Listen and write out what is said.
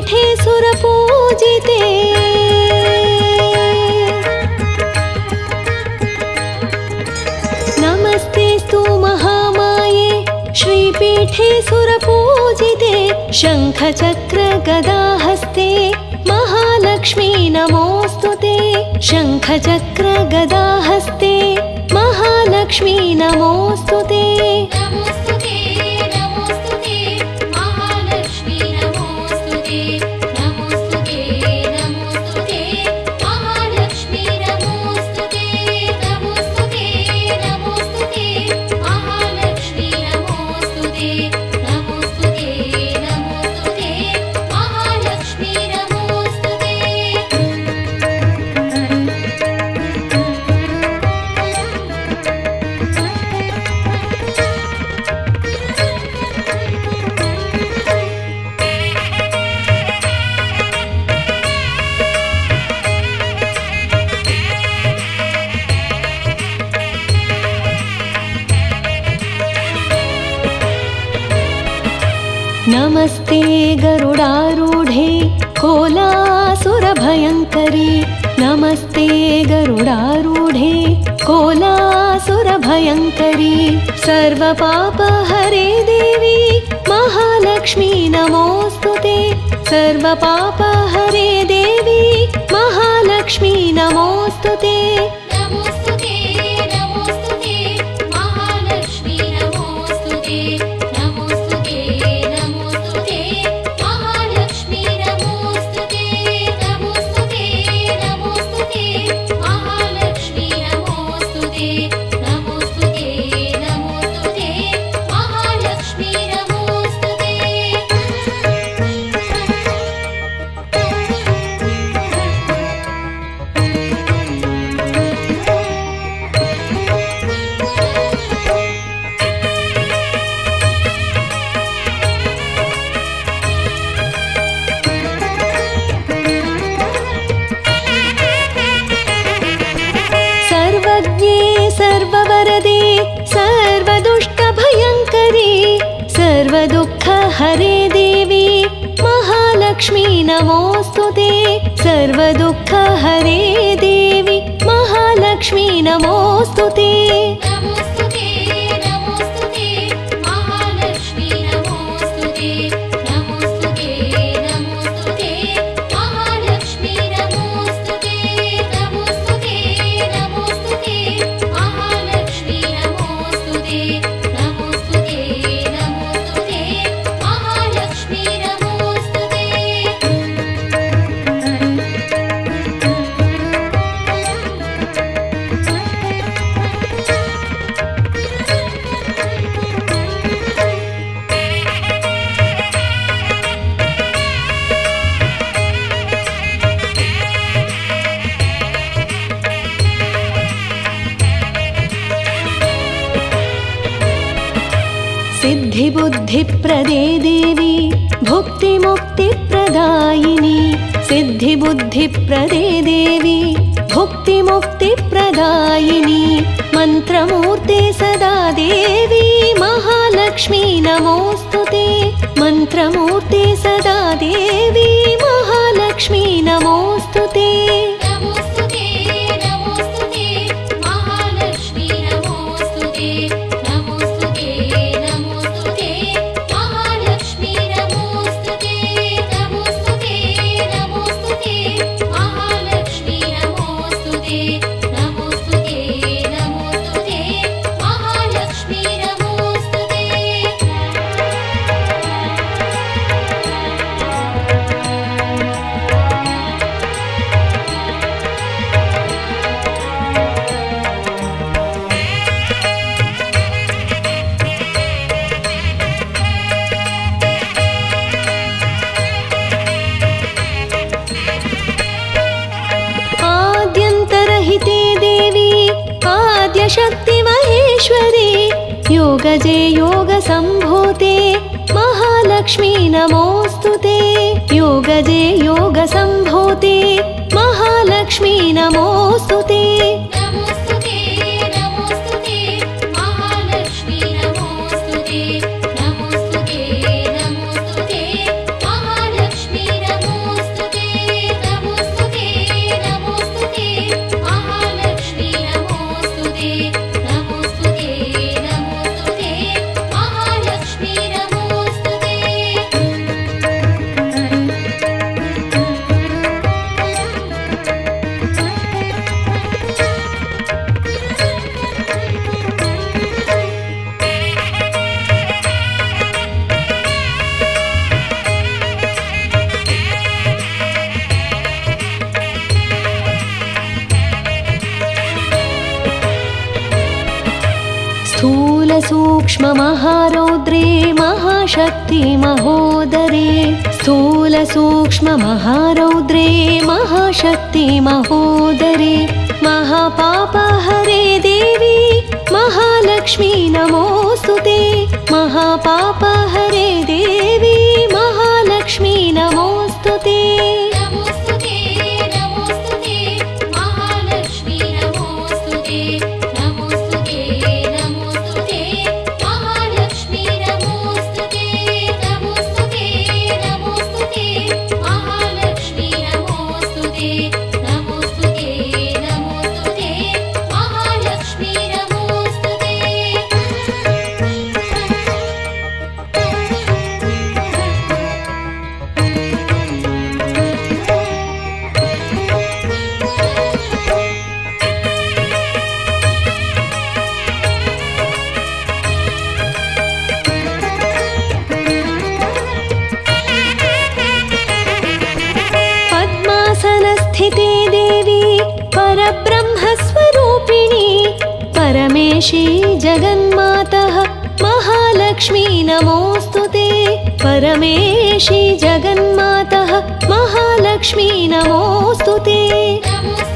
श्रीपीठे सुरपूजिते नमस्तेस्तु महामाये श्रीपीठे सुरपूजिते शङ्खचक्रगदाहस्ते महालक्ष्मी नमोऽस्तुते शङ्खचक्रगदाहस्ते महालक्ष्मी नमोऽस्तुते नमोस्तुते नमोस्तुते महालक्ष्मी नमोस्तुते नमोस्तुते नमोस्तुते महालक्ष्मी नमोस्तुते नमोस्तुते नमोस्तुते महालक्ष्मी नमोस्तुते नमोस्तुते नमोस्तुते महालक्ष्मी नमोस्तुते। नमस्ते गरुडारूढे कोलासुरभयङ्करी नमस्ते गरुडारूढे कोलासुरभयङ्करी सर्वपापहरे देवी महालक्ष्मी नमोऽस्तुते सर्वपापहरे देवी महालक्ष्मी नमोऽस्तुते नमोस्तुते नमोस्तुते महालक्ष्मी नमोस्तुते नमोस्तुते नमोस्तुते महालक्ष्मी नमोस्तुते नमोस्तुते नमोस्तुते महालक्ष्मी नमोस्तुते नमोस्तुते नमोस्तुते महालक्ष्मी नमोस्तुते। सर्वज्ञे सर्ववरदे सर्वदुष्टभयङ्करी सर्वदुःखहरे देवी महालक्ष्मी नमोऽस्तुते सर्वदुःखहरे देवी महालक्ष्मी नमोऽस्तुते नमोस्तुते नमोस्तुते महालक्ष्मी नमोस्तुते नमोस्तुते नमोस्तुते महालक्ष्मी नमोस्तुते नमोस्तुते नमोस्तुते महालक्ष्मी नमोस्तुते नमोस्तुते नमोस्तुते महालक्ष्मी नमोस्तुते। सिद्धिबुद्धिप्रदे देवी भुक्तिमुक्तिप्रदायिनी सिद्धिबुद्धिप्रदे देवी भुक्तिमुक्तिप्रदायिनी मन्त्रमूर्ते सदा देवी महालक्ष्मी नमोऽस्तुते मन्त्रमूर्ते सदा देवी महालक्ष्मी नमोऽस्तुते नमोस्तुते नमोस्तुते महालक्ष्मी नमोस्तुते नमोस्तुते नमोस्तुते महालक्ष्मी नमोस्तुते नमोस्तुते नमोस्तुते महालक्ष्मी नमोस्तुते नमोस्तुते नमोस्तुते महालक्ष्मी नमोस्तुते। आद्यन्तरहिते देवी आद्यशक्ति महेश्वरी योगजे योगसम्भूते महालक्ष्मी नमोऽस्तुते योगजे योगसम्भूते महालक्ष्मी नमोऽस्तुते नमोस्तुते नमोस्तुते महालक्ष्मी नमोस्तुते नमोस्तुते नमोस्तुते महालक्ष्मी नमोस्तुते स्थूलसूक्ष्ममहारौद्रे महाशक्ति महोदरे स्थूलसूक्ष्ममहारौद्रे महाशक्ति महोदरे महापापहरे देवी महालक्ष्मी नमोऽस्तुते महापापहरे देवी महालक्ष्मी नमोऽस्तुते नमोस्तुते नमोस्तुते महालक्ष्मी नमोस्तुते नमोस्तुते नमोस्तुते महालक्ष्मी नमोस्तुते नमोस्तुते नमोस्तुते महालक्ष्मी नमोस्तुते नमोस्तुते नमोस्तुते महालक्ष्मी नमोस्तुते पद्मासनस्थिते देवी परब्रह्मस्वरूपिणी परमेशी जगन्मातः महालक्ष्मी नमोऽस्तुते परमेशी जगन्मातः महालक्ष्मी नमोऽस्तुते नमोस्तुते